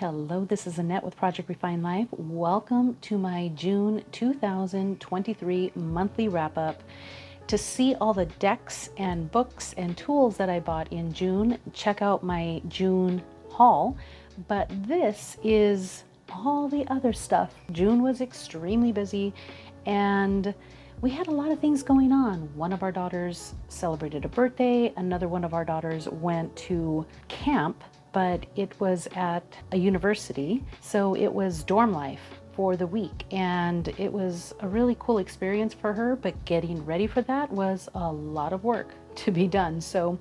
Hello, this is Annette with Project Refine Life. Welcome to my June 2023 monthly wrap-up. To see all the decks and books and tools that I bought in June, check out my June haul. But this is all the other stuff. June was extremely busy and we had a lot of things going on. One of our daughters celebrated a birthday. Another one of our daughters went to camp, but it was at a university. So it was dorm life for the week. And it was a really cool experience for her, but getting ready for that was a lot of work to be done. So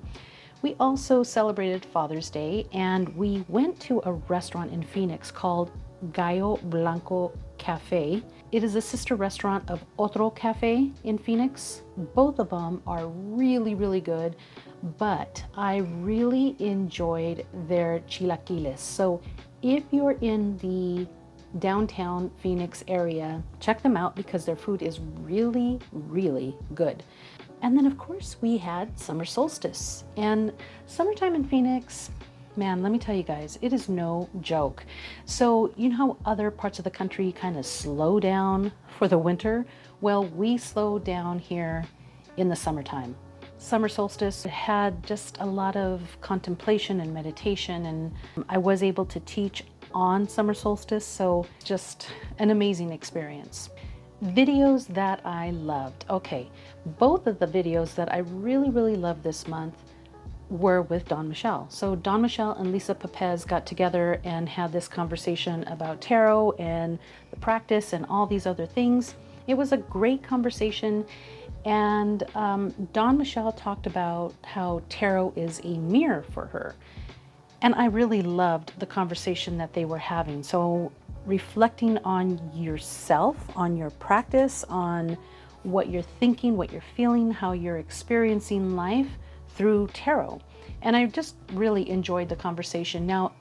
we also celebrated Father's Day and we went to a restaurant in Phoenix called Gallo Blanco Cafe. It is a sister restaurant of Otro Cafe in Phoenix. Both of them are really, really good, but I really enjoyed their chilaquiles. So if you're in the downtown Phoenix area, check them out because their food is really, really good. And then of course we had summer solstice, and summertime in Phoenix, man, let me tell you guys, it is no joke. So you know how other parts of the country kind of slow down for the winter? Well, we slow down here in the summertime. Summer solstice had just a lot of contemplation and meditation, and I was able to teach on summer solstice, so just an amazing experience. Videos that I loved. Okay, both of the videos that I really loved this month were with Don Michelle. So Don Michelle and Lisa Pepez got together and had this conversation about tarot and the practice and all these other things. It was a great conversation, and Don Michelle talked about how tarot is a mirror for her. And I really loved the conversation that they were having. So reflecting on yourself, on your practice, on what you're thinking, what you're feeling, how you're experiencing life through tarot. And I just really enjoyed the conversation. Now,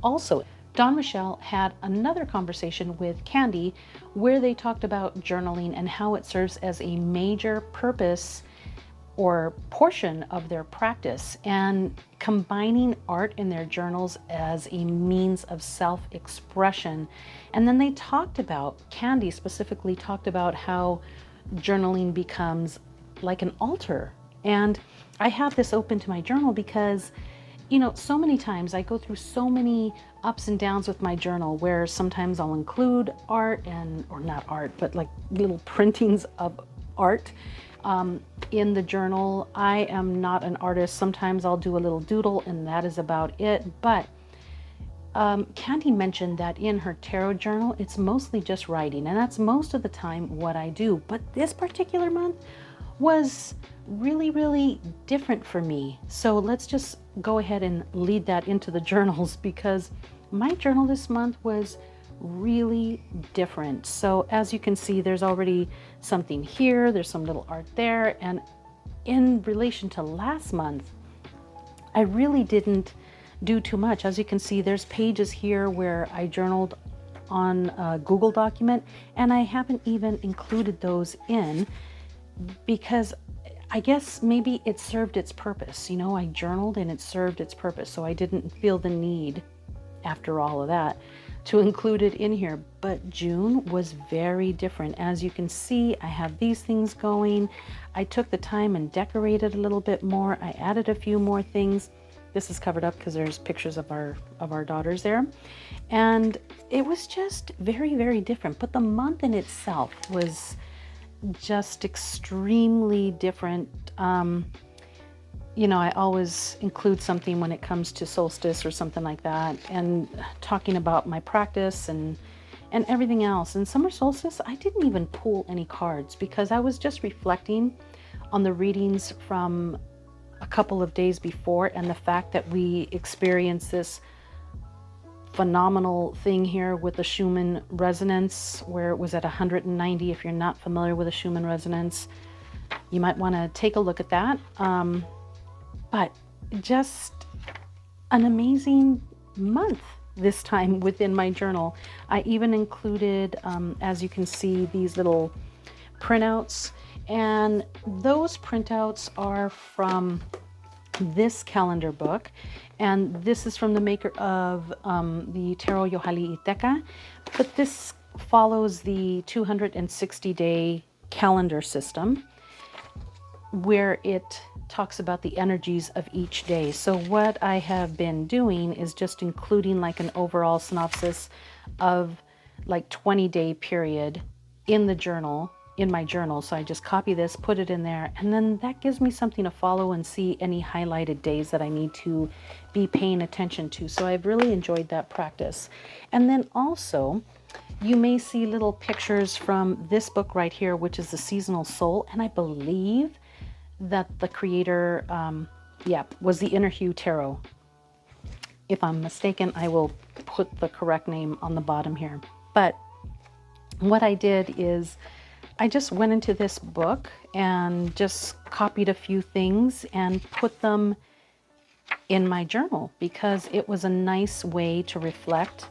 also, Don Michelle had another conversation with Candy where they talked about journaling and how it serves as a major purpose or portion of their practice, and combining art in their journals as a means of self-expression. And then they talked about, Candy specifically talked about how journaling becomes like an altar. And I have this open to my journal because, you know, so many times I go through so many ups and downs with my journal where sometimes I'll include art or not art, but like little printings of art in the journal. I am not an artist. Sometimes I'll do a little doodle and that is about it. But Candy mentioned that in her tarot journal, it's mostly just writing, and that's most of the time what I do. But this particular month was really different for me. So let's just go ahead and lead that into the journals, because my journal this month was really different. So as you can see, there's already something here, there's some little art there, and in relation to last month, I really didn't do too much. As you can see, there's pages here where I journaled on a Google document, and I haven't even included those in because I guess maybe it served its purpose. You know, I journaled and it served its purpose, so I didn't feel the need after all of that to include it in here. But June was very different. As you can see, I have these things going. I took the time and decorated a little bit more. I added a few more things. This is covered up because there's pictures of our daughters there. And it was just very different. But the month in itself was just extremely different. You know, I always include something when it comes to solstice or something like that, and talking about my practice and everything else. And summer solstice, I didn't even pull any cards because I was just reflecting on the readings from a couple of days before, and the fact that we experienced this phenomenal thing here with the Schumann resonance, where it was at 190. If you're not familiar with the Schumann resonance, you might want to take a look at that. But just an amazing month this time within my journal. I even included, as you can see, these little printouts, and those printouts are from this calendar book, and this is from the maker of the Tarot Yohali Iteka, but this follows the 260-day calendar system where it talks about the energies of each day. So what I have been doing is just including like an overall synopsis of like 20-day period in the journal, in my journal. So I just copy this, put it in there, and then that gives me something to follow and see any highlighted days that I need to be paying attention to. So I've really enjoyed that practice. And then also, you may see little pictures from this book right here, which is the Seasonal Soul. And I believe that the creator, was the Inner Hue Tarot. If I'm mistaken, I will put the correct name on the bottom here. But what I did is I just went into this book and just copied a few things and put them in my journal because it was a nice way to reflect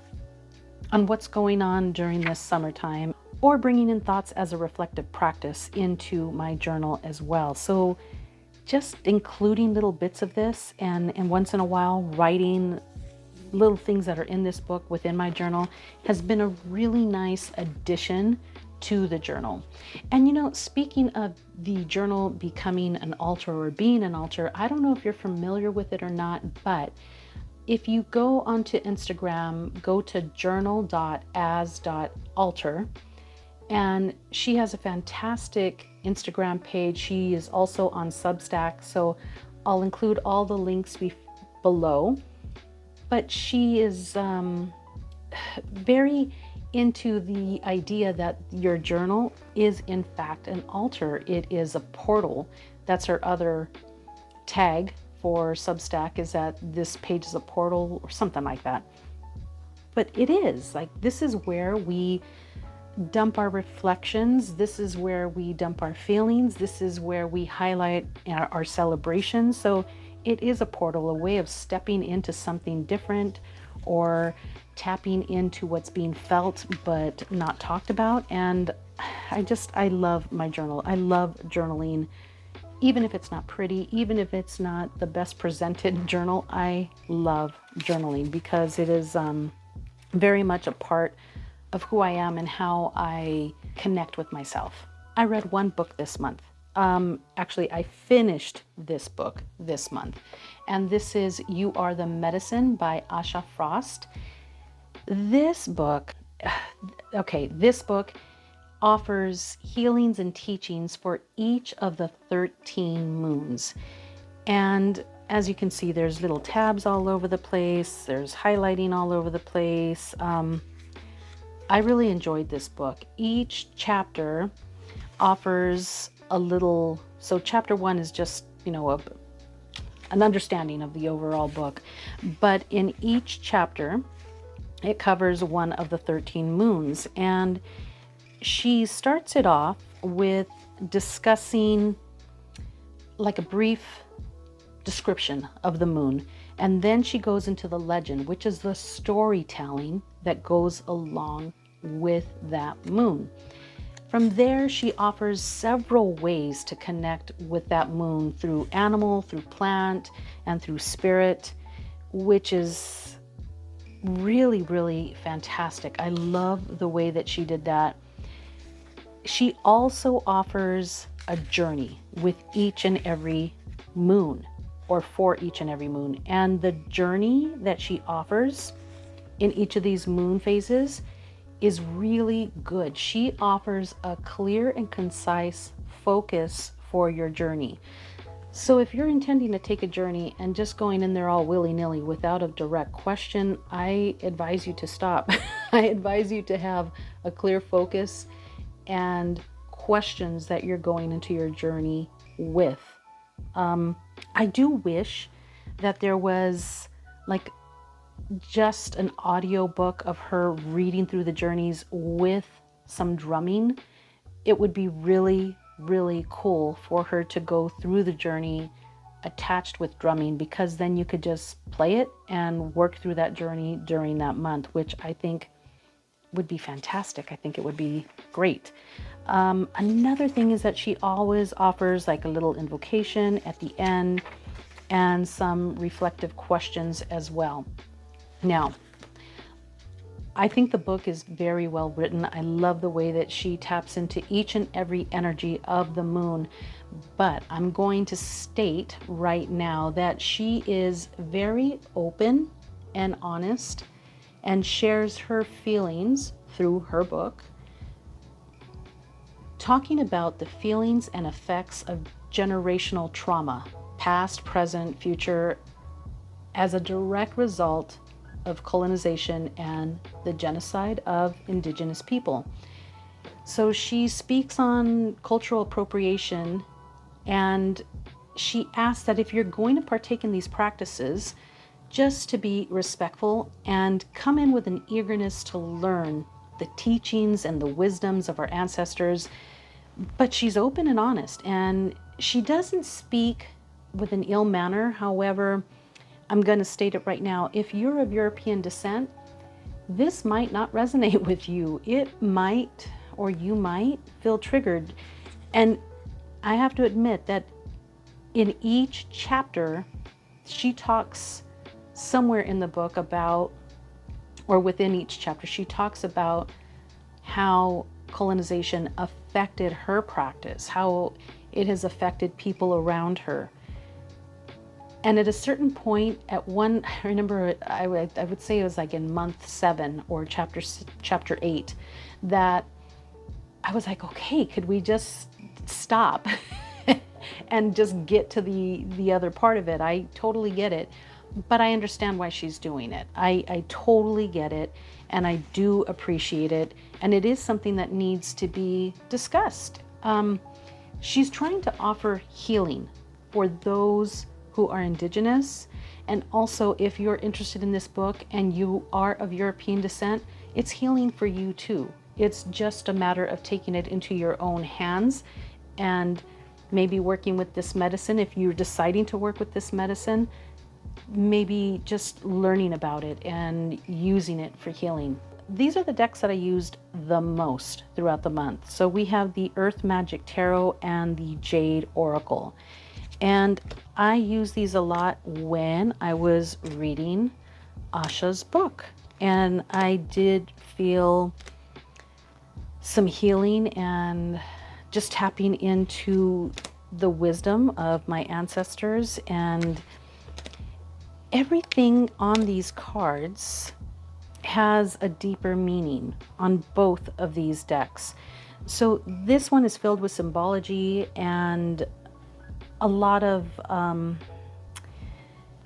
on what's going on during this summertime, or bringing in thoughts as a reflective practice into my journal as well. So just including little bits of this and once in a while writing little things that are in this book within my journal has been a really nice addition to the journal. And you know, speaking of the journal becoming an altar or being an altar, I don't know if you're familiar with it or not, but if you go onto Instagram, go to journal.as.altar, and she has a fantastic Instagram page. She is also on Substack, so I'll include all the links below. But she is very into the idea that your journal is in fact an altar. It is a portal. That's her other tag for Substack, is that this page is a portal or something like that. But it is like, this is where we dump our reflections. This is where we dump our feelings. This is where we highlight our celebrations. So it is a portal, a way of stepping into something different or tapping into what's being felt but not talked about. And I love my journal. I love journaling. Even if it's not pretty, even if it's not the best presented journal, I love journaling because it is very much a part of who I am and how I connect with myself. I read one book this month. Actually, I finished this book this month, and this is You Are the Medicine by Asha Frost. This book offers healings and teachings for each of the 13 moons. And as you can see, there's little tabs all over the place. There's highlighting all over the place. I really enjoyed this book. Each chapter offers a little, so chapter 1 is just, an understanding of the overall book. But in each chapter, it covers one of the 13 moons. And she starts it off with discussing like a brief description of the moon. And then she goes into the legend, which is the storytelling that goes along with that moon. From there, she offers several ways to connect with that moon through animal, through plant, and through spirit, which is really, really fantastic. I love the way that she did that. She also offers a journey with each and every moon, or for each and every moon. And the journey that she offers in each of these moon phases is really good. She offers a clear and concise focus for your journey. So if you're intending to take a journey and just going in there all willy-nilly without a direct question, I advise you to stop. I advise you to have a clear focus and questions that you're going into your journey with. I do wish that there was like just an audio book of her reading through the journeys with some drumming. It would be really, really cool for her to go through the journey attached with drumming, because then you could just play it and work through that journey during that month, which I think would be fantastic. I think it would be great. Another thing is that she always offers like a little invocation at the end. and some reflective questions as well. Now, I think the book is very well written. I love the way that she taps into each and every energy of the moon. But I'm going to state right now that she is very open and honest and shares her feelings through her book, talking about the feelings and effects of generational trauma, past, present, future, as a direct result of colonization and the genocide of indigenous people. So she speaks on cultural appropriation, and she asks that if you're going to partake in these practices, just to be respectful and come in with an eagerness to learn the teachings and the wisdoms of our ancestors. But she's open and honest, and she doesn't speak with an ill manner. However, I'm going to state it right now. If you're of European descent, this might not resonate with you. It might, or you might feel triggered. And I have to admit that in each chapter, she talks somewhere in the book about, or within each chapter, she talks about how colonization affected her practice, how it has affected people around her. And at a certain point, I remember, I would say it was like in month 7 or chapter 8, that I was like, okay, could we just stop and just get to the other part of it? I totally get it, but I understand why she's doing it. I totally get it, and I do appreciate it, and it is something that needs to be discussed. She's trying to offer healing for those who are indigenous, and also if you're interested in this book and you are of European descent, it's healing for you too. It's just a matter of taking it into your own hands and maybe working with this medicine. If you're deciding to work with this medicine, maybe just learning about it and using it for healing. These are the decks that I used the most throughout the month. So we have the Earth Magic Tarot and the Jade Oracle. And I use these a lot when I was reading Asha's book. And I did feel some healing and just tapping into the wisdom of my ancestors. And everything on these cards has a deeper meaning on both of these decks. So this one is filled with symbology and a lot of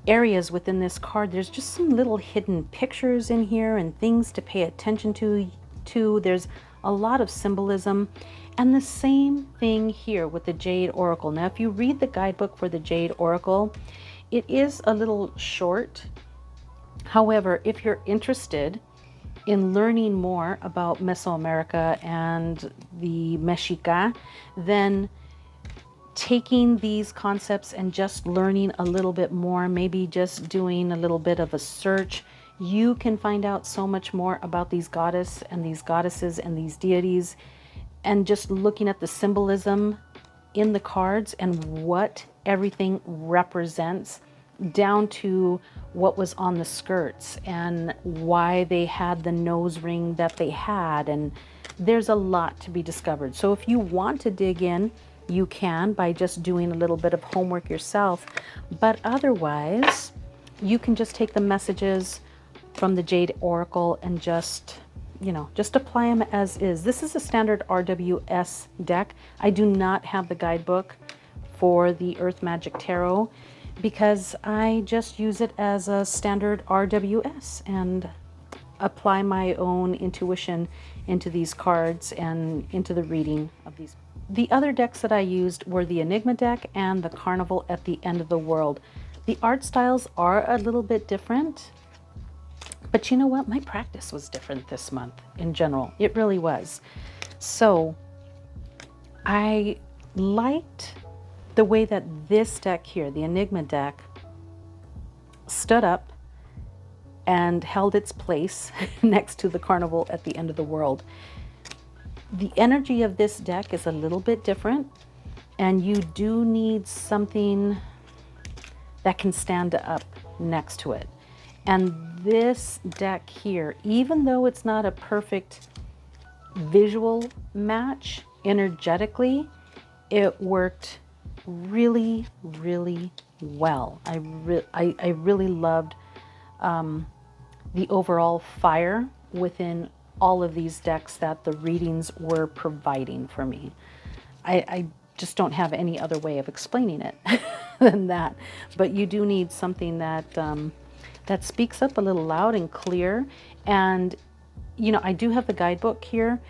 areas within this card. There's just some little hidden pictures in here and things to pay attention to. There's a lot of symbolism. And the same thing here with the Jade Oracle. Now, if you read the guidebook for the Jade Oracle, it is a little short. However, if you're interested in learning more about Mesoamerica and the Mexica, then taking these concepts and just learning a little bit more, maybe just doing a little bit of a search, you can find out so much more about these goddesses and these deities, and just looking at the symbolism in the cards and what everything represents, down to what was on the skirts and why they had the nose ring that they had. And there's a lot to be discovered. So if you want to dig in, you can by just doing a little bit of homework yourself. But otherwise, you can just take the messages from the Jade Oracle and just apply them as is. This is a standard RWS deck. I do not have the guidebook for the Earth Magic Tarot because I just use it as a standard RWS and apply my own intuition into these cards and into the reading of these. The other decks that I used were the Enigma deck and the Carnival at the End of the World. The art styles are a little bit different, but you know what? My practice was different this month in general. It really was. So I liked the way that this deck here, the Enigma deck, stood up and held its place next to the Carnival at the End of the World. The energy of this deck is a little bit different, and you do need something that can stand up next to it. And this deck here, even though it's not a perfect visual match energetically, it worked really, really well. I really loved the overall fire within all of these decks that the readings were providing for me. I just don't have any other way of explaining it than that. But you do need something that that speaks up a little loud and clear. And you know, I do have the guidebook here,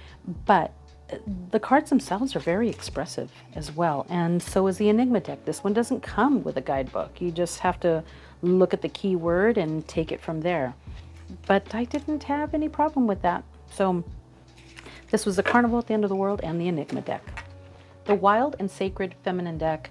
but the cards themselves are very expressive as well. And so is the Enigma deck. This one doesn't come with a guidebook. You just have to look at the keyword and take it from there. But I didn't have any problem with that. So this was the Carnival at the End of the World and the Enigma deck. The Wild and Sacred Feminine deck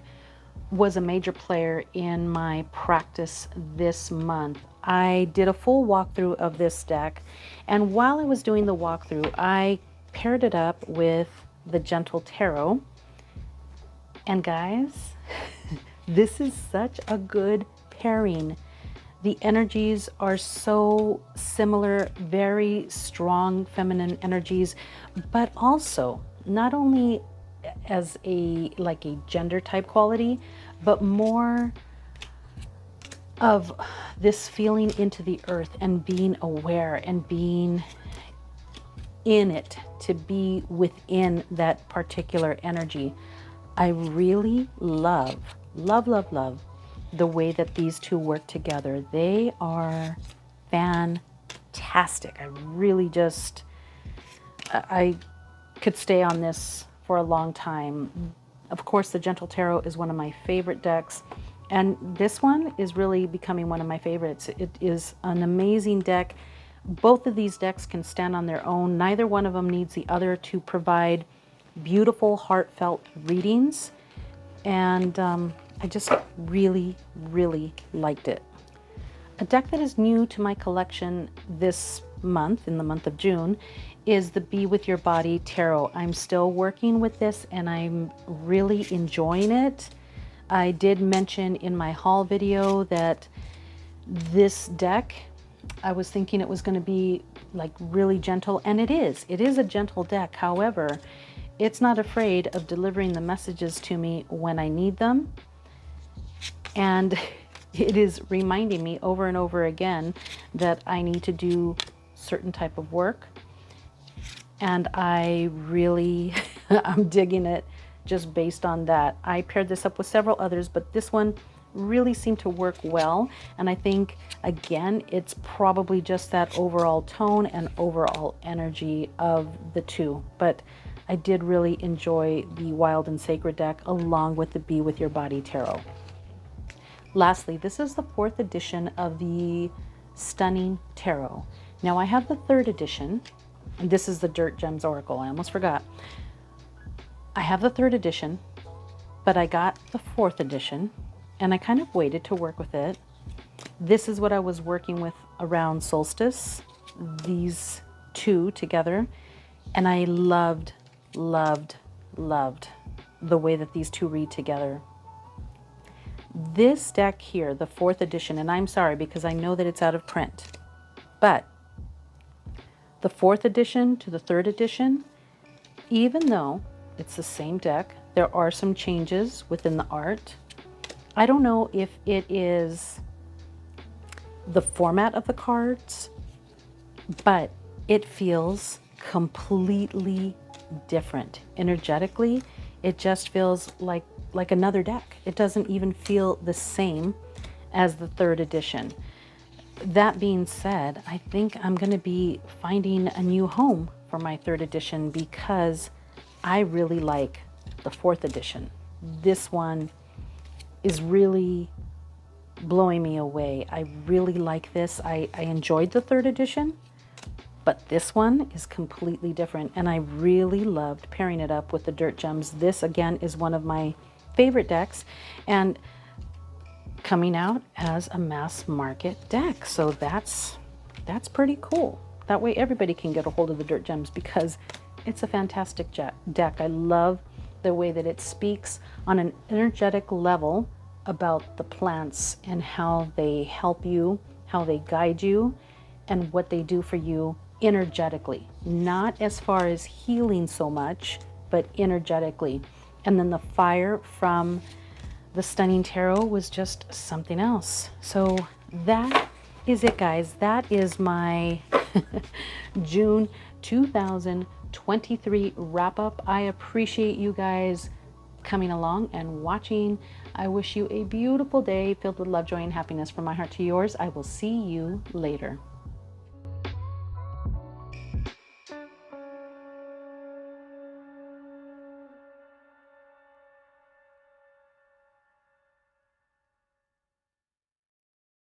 was a major player in my practice this month. I did a full walkthrough of this deck, and while I was doing the walkthrough, I paired it up with the Gentle Tarot. And guys, this is such a good pairing. The energies are so similar, very strong feminine energies, but also not only as a gender type quality, but more of this feeling into the earth and being aware and being in it, to be within that particular energy. I really love the way that these two work together. They are fantastic. I really just, I could stay on this for a long time. Of course, the Gentle Tarot is one of my favorite decks, and this one is really becoming one of my favorites. It is an amazing deck. Both of these decks can stand on their own. Neither one of them needs the other to provide beautiful, heartfelt readings. And I just really, really liked it. A deck that is new to my collection this month, in the month of June, is the Be With Your Body Tarot. I'm still working with this and I'm really enjoying it. I did mention in my haul video that this deck, I was thinking it was going to be like really gentle, and it is. It is a gentle deck. However, it's not afraid of delivering the messages to me when I need them. And it is reminding me over and over again that I need to do certain type of work. And I really, I'm digging it just based on that. I paired this up with several others, but this one really seemed to work well. And I think, again, it's probably just that overall tone and overall energy of the two. But I did really enjoy the Wild and Sacred deck along with the Be With Your Body Tarot. Lastly, this is the 4th edition of the Stunning Tarot. Now I have the 3rd edition, and this is the Dirt Gems Oracle. I almost forgot. I have the 3rd edition, but I got the 4th edition, and I kind of waited to work with it. This is what I was working with around solstice, these two together, and I loved the way that these two read together. This deck here, the 4th edition, and I'm sorry because I know that it's out of print, but the 4th edition to the 3rd edition, even though it's the same deck, there are some changes within the art. I don't know if it is the format of the cards, but it feels completely different. Energetically, it just feels like another deck. It doesn't even feel the same as the 3rd edition. That being said, I think I'm going to be finding a new home for my 3rd edition because I really like the 4th edition. This one is really blowing me away. I really like this. I enjoyed the 3rd edition, but this one is completely different, and I really loved pairing it up with the Dirt Gems. This, again, is one of my favorite decks, and coming out as a mass market deck. So that's pretty cool. That way everybody can get a hold of the Dirt Gems because it's a fantastic deck. I love the way that it speaks on an energetic level about the plants and how they help you, how they guide you, and what they do for you energetically. Not as far as healing so much, but energetically. And then the fire from the Stunning Tarot was just something else. So that is it, guys. That is my June 2023 wrap up. I appreciate you guys coming along and watching. I wish you a beautiful day filled with love, joy, and happiness from my heart to yours. I will see you later.